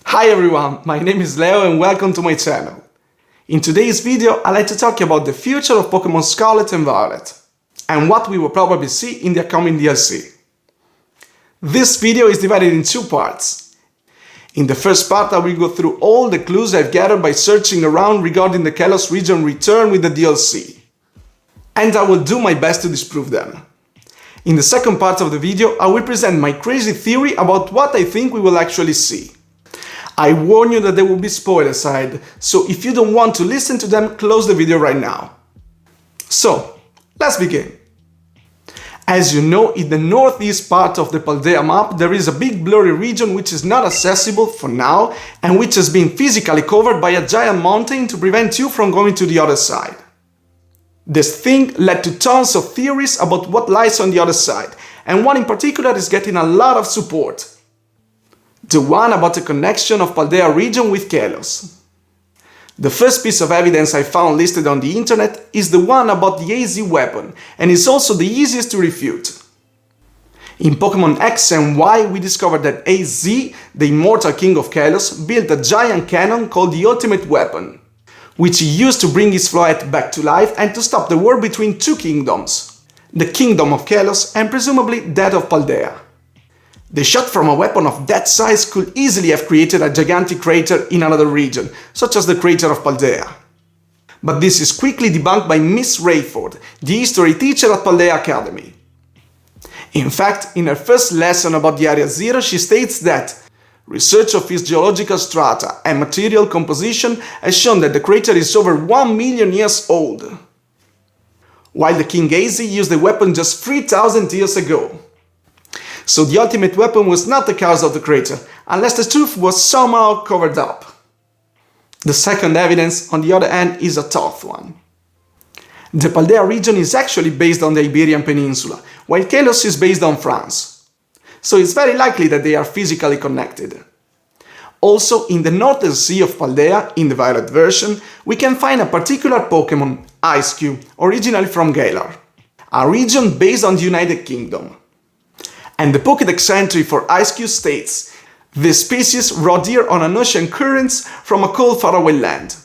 Hi everyone, my name is Leo and welcome to my channel. In today's video, I'd like to talk about the future of Pokémon Scarlet and Violet, and what we will probably see in the upcoming DLC. This video is divided in two parts. In the first part, I will go through all the clues I've gathered by searching around regarding the Kalos region return with the DLC, and I will do my best to disprove them. In the second part of the video, I will present my crazy theory about what I think we will actually see. I warn you that there will be spoilers ahead, so if you don't want to listen to them, close the video right now. So, let's begin. As you know, in the northeast part of the Paldea map, there is a big blurry region which is not accessible for now and which has been physically covered by a giant mountain to prevent you from going to the other side. This thing led to tons of theories about what lies on the other side, and one in particular is getting a lot of support. The one about the connection of Paldea region with Kalos. The first piece of evidence I found listed on the internet is the one about the AZ weapon, and is also the easiest to refute. In Pokémon X and Y we discovered that AZ, the immortal king of Kalos, built a giant cannon called the Ultimate Weapon, which he used to bring his Floette back to life and to stop the war between two kingdoms, the kingdom of Kalos and presumably that of Paldea. The shot from a weapon of that size could easily have created a gigantic crater in another region, such as the crater of Paldea. But this is quickly debunked by Miss Rayford, the history teacher at Paldea Academy. In fact, in her first lesson about the Area Zero, she states that research of its geological strata and material composition has shown that the crater is over 1 million years old, while the King AZ used the weapon just 3,000 years ago. So the Ultimate Weapon was not the cause of the crater, unless the truth was somehow covered up. The second evidence, on the other hand, is a tough one. The Paldea region is actually based on the Iberian Peninsula, while Kalos is based on France. So it's very likely that they are physically connected. Also, in the northern sea of Paldea, in the Violet version, we can find a particular Pokémon, Ice-Cube, originally from Galar, a region based on the United Kingdom. And the Pokédex entry for Ice-Cube states, this species rode here on an ocean currents from a cold faraway land.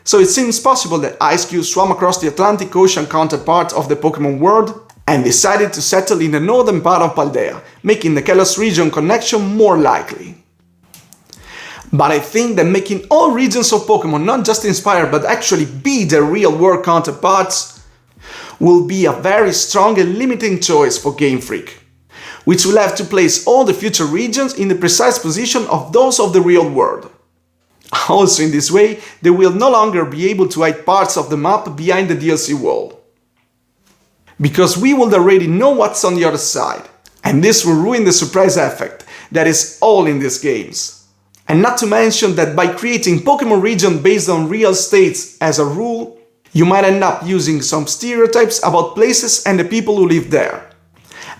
So it seems possible that Ice-Cube swam across the Atlantic Ocean counterpart of the Pokémon world and decided to settle in the northern part of Paldea, making the Kalos region connection more likely. But I think that making all regions of Pokémon not just inspire but actually be their real-world counterparts will be a very strong and limiting choice for Game Freak, which will have to place all the future regions in the precise position of those of the real world. Also in this way, they will no longer be able to hide parts of the map behind the DLC wall, because we will already know what's on the other side, and this will ruin the surprise effect that is all in these games. And not to mention that by creating Pokémon region based on real states as a rule, you might end up using some stereotypes about places and the people who live there.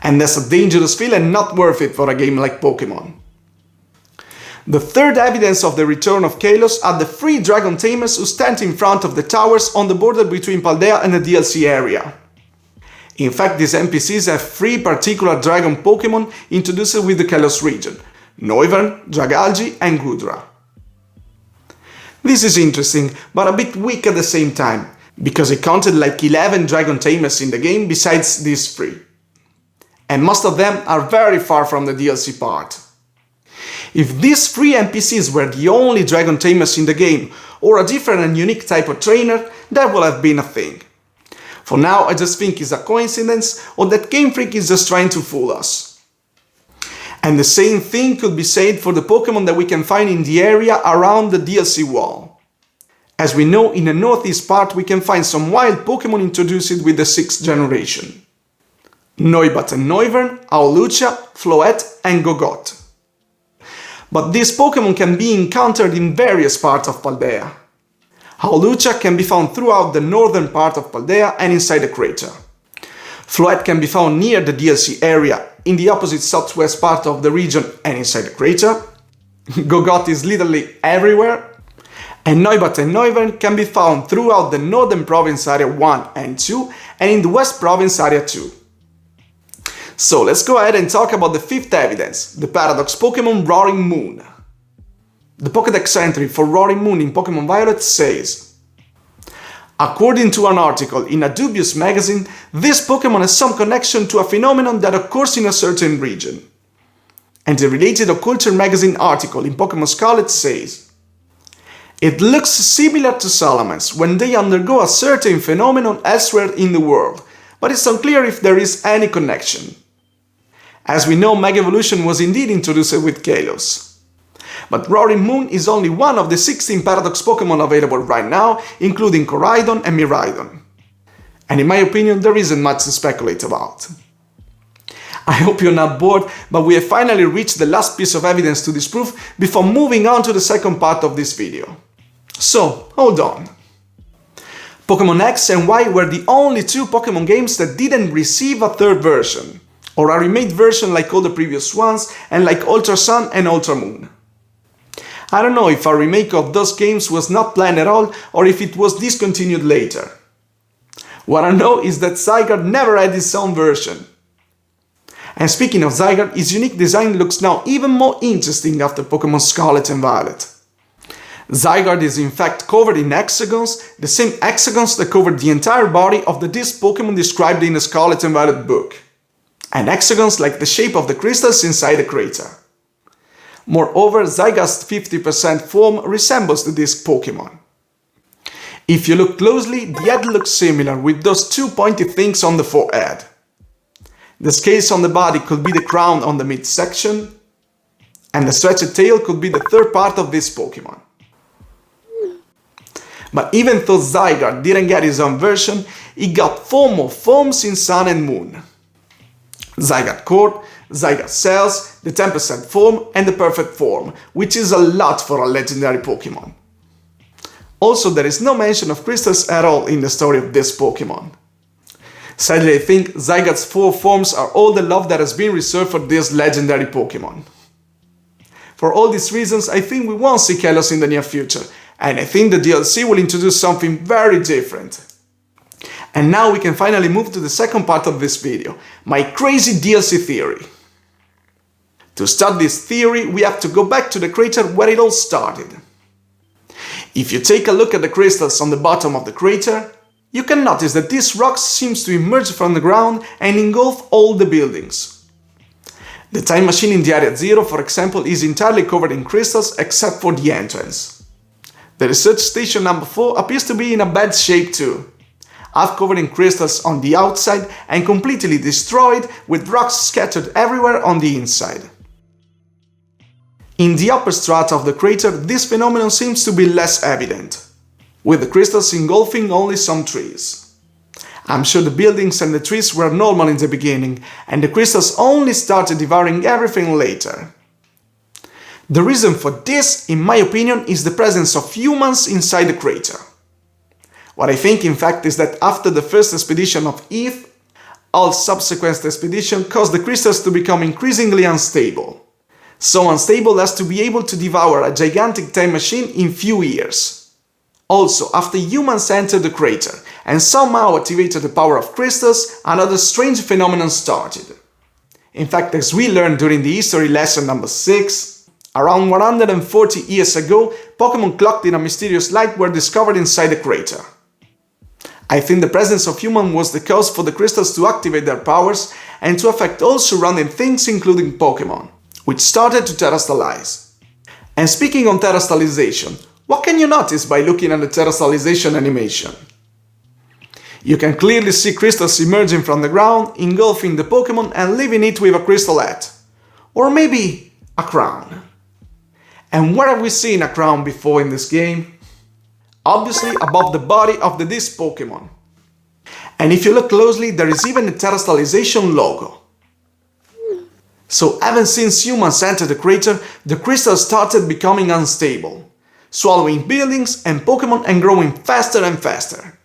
And that's a dangerous feel and not worth it for a game like Pokémon. The third evidence of the return of Kalos are the 3 dragon tamers who stand in front of the towers on the border between Paldea and the DLC area. In fact, these NPCs have 3 particular dragon Pokémon introduced with the Kalos region: Noivern, Dragalge and Gudra. This is interesting, but a bit weak at the same time, because I counted like 11 dragon tamers in the game besides these 3. And most of them are very far from the DLC part. If these 3 NPCs were the only dragon tamers in the game, or a different and unique type of trainer, that would have been a thing. For now, I just think it's a coincidence, or that Game Freak is just trying to fool us. And the same thing could be said for the Pokémon that we can find in the area around the DLC wall. As we know, in the northeast part we can find some wild Pokémon introduced with the 6th generation: Noibat and Noivern, Hawlucha, Floette and Gogot. But these Pokémon can be encountered in various parts of Paldea. Hawlucha can be found throughout the northern part of Paldea and inside the crater. Floette can be found near the DLC area, in the opposite southwest part of the region and inside the crater. Gogot is literally everywhere. And Noibat and Noivern can be found throughout the northern province area 1 and 2 and in the west province area 2. So let's go ahead and talk about the 5th evidence, the paradox Pokémon Roaring Moon. The Pokédex entry for Roaring Moon in Pokémon Violet says, according to an article in a dubious magazine, this Pokémon has some connection to a phenomenon that occurs in a certain region. And the related Occulture magazine article in Pokémon Scarlet says, it looks similar to salamence when they undergo a certain phenomenon elsewhere in the world, but it's unclear if there is any connection. As we know, Mega Evolution was indeed introduced with Kalos. But Roaring Moon is only one of the 16 Paradox Pokémon available right now, including Koraidon and Miraidon. And in my opinion, there isn't much to speculate about. I hope you're not bored, but we have finally reached the last piece of evidence to disprove before moving on to the second part of this video. So, hold on. Pokémon X and Y were the only two Pokémon games that didn't receive a third version, or a remade version like all the previous ones and like Ultra Sun and Ultra Moon. I don't know if a remake of those games was not planned at all or if it was discontinued later. What I know is that Zygarde never had its own version. And speaking of Zygarde, its unique design looks now even more interesting after Pokémon Scarlet and Violet. Zygarde is in fact covered in hexagons, the same hexagons that covered the entire body of the disc Pokémon described in the Scarlet and Violet book. And hexagons like the shape of the crystals inside the crater. Moreover, Zygarde's 50% form resembles the disc Pokémon. If you look closely, the head looks similar with those two pointy things on the forehead. The scales on the body could be the crown on the midsection, and the stretched tail could be the third part of this Pokémon. But even though Zygarde didn't get his own version, he got 4 more forms in Sun and Moon. Zygarde Core, Zygarde Cells, the 10% form and the perfect form, which is a lot for a legendary Pokémon. Also, there is no mention of crystals at all in the story of this Pokémon. Sadly, I think Zygarde's 4 forms are all the love that has been reserved for this legendary Pokémon. For all these reasons, I think we won't see Kalos in the near future, and I think the DLC will introduce something very different. And now we can finally move to the second part of this video, my crazy DLC theory. To start this theory, we have to go back to the crater where it all started. If you take a look at the crystals on the bottom of the crater, you can notice that this rock seems to emerge from the ground and engulf all the buildings. The time machine in the Area 0, for example, is entirely covered in crystals except for the entrance. The research station number 4 appears to be in a bad shape too, half covered in crystals on the outside and completely destroyed with rocks scattered everywhere on the inside. In the upper strata of the crater, this phenomenon seems to be less evident, with the crystals engulfing only some trees. I'm sure the buildings and the trees were normal in the beginning, and the crystals only started devouring everything later. The reason for this, in my opinion, is the presence of humans inside the crater. What I think, in fact, is that after the first expedition of Eve, all subsequent expeditions caused the crystals to become increasingly unstable. So unstable as to be able to devour a gigantic time machine in few years. Also, after humans entered the crater and somehow activated the power of crystals, another strange phenomenon started. In fact, as we learned during the history lesson number 6, around 140 years ago, Pokémon clocked in a mysterious light were discovered inside the crater. I think the presence of humans was the cause for the crystals to activate their powers and to affect all surrounding things, including Pokémon, which started to terrestrialize. And speaking on terrestrialization, what can you notice by looking at the terrestrialization animation? You can clearly see crystals emerging from the ground, engulfing the Pokémon and leaving it with a crystal hat. Or maybe a crown. And where have we seen a crown before in this game? Obviously above the body of the disc Pokémon. And if you look closely, there is even a terrestrialization logo. So ever since humans entered the crater, the crystals started becoming unstable, swallowing buildings and Pokémon and growing faster and faster.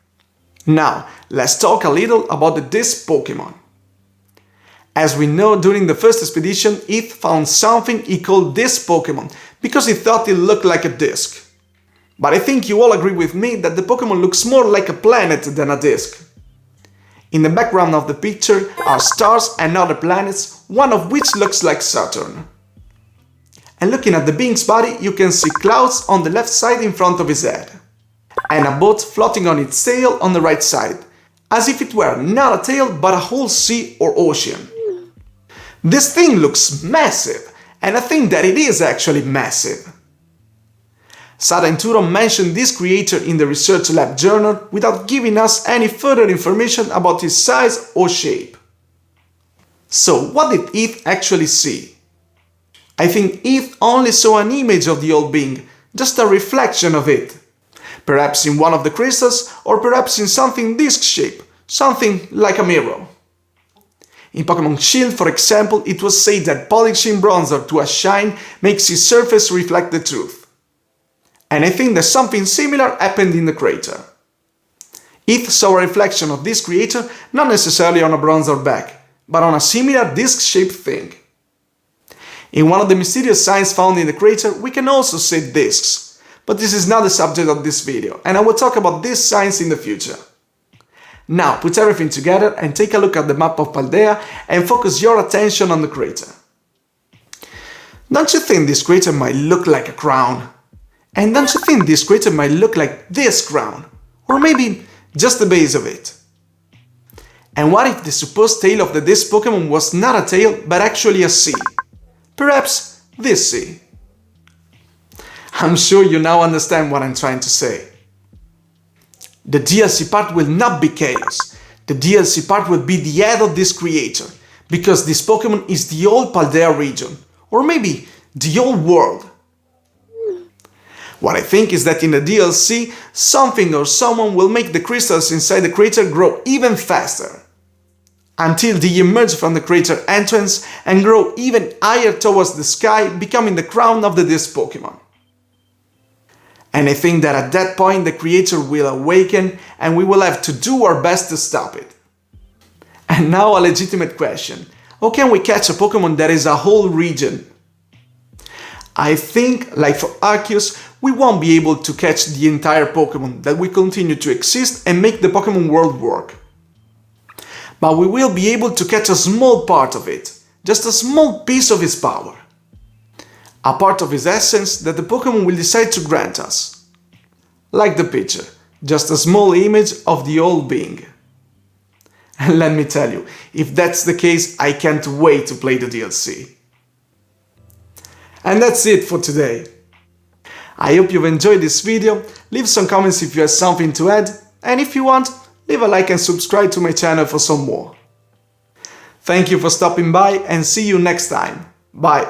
Now, let's talk a little about the disc Pokémon. As we know, during the first expedition, Eth found something he called disc Pokémon because he thought it looked like a disc. But I think you all agree with me that the Pokémon looks more like a planet than a disc. In the background of the picture are stars and other planets, one of which looks like Saturn. And looking at the being's body, you can see clouds on the left side in front of his head, and a boat floating on its tail on the right side, as if it were not a tail but a whole sea or ocean. This thing looks massive, and I think that it is actually massive. Sada and Turo mentioned this creature in the research lab journal without giving us any further information about its size or shape. So what did Eth actually see? I think Eth only saw an image of the old being, just a reflection of it. Perhaps in one of the crystals, or perhaps in something disc-shaped, something like a mirror. In Pokémon Shield, for example, it was said that polishing bronzer to a shine makes its surface reflect the truth. And I think that something similar happened in the crater. Eth saw a reflection of this creature not necessarily on a bronzer back, but on a similar disc-shaped thing. In one of the mysterious signs found in the crater, we can also see discs, but this is not the subject of this video, and I will talk about these signs in the future. Now put everything together and take a look at the map of Paldea and focus your attention on the crater. Don't you think this crater might look like a crown? And don't you think this crater might look like this crown? Or maybe just the base of it? And what if the supposed tail of the disc Pokémon was not a tail but actually a sea? Perhaps this sea. I'm sure you now understand what I'm trying to say. The DLC part will not be Kalos. The DLC part will be the head of this creator, because this Pokémon is the old Paldea region, or maybe the old world. What I think is that in the DLC, something or someone will make the crystals inside the crater grow even faster, until they emerge from the crater entrance and grow even higher towards the sky, becoming the crown of the disc Pokémon. And I think that at that point the creator will awaken and we will have to do our best to stop it. And now a legitimate question: how can we catch a Pokémon that is a whole region? I think, like for Arceus, we won't be able to catch the entire Pokémon that will continue to exist and make the Pokémon world work. But we will be able to catch a small part of it, just a small piece of his power. A part of his essence that the Pokémon will decide to grant us. Like the picture, just a small image of the old being. And let me tell you, if that's the case, I can't wait to play the DLC. And that's it for today. I hope you've enjoyed this video, leave some comments if you have something to add, and if you want, leave a like and subscribe to my channel for some more. Thank you for stopping by and see you next time. Bye.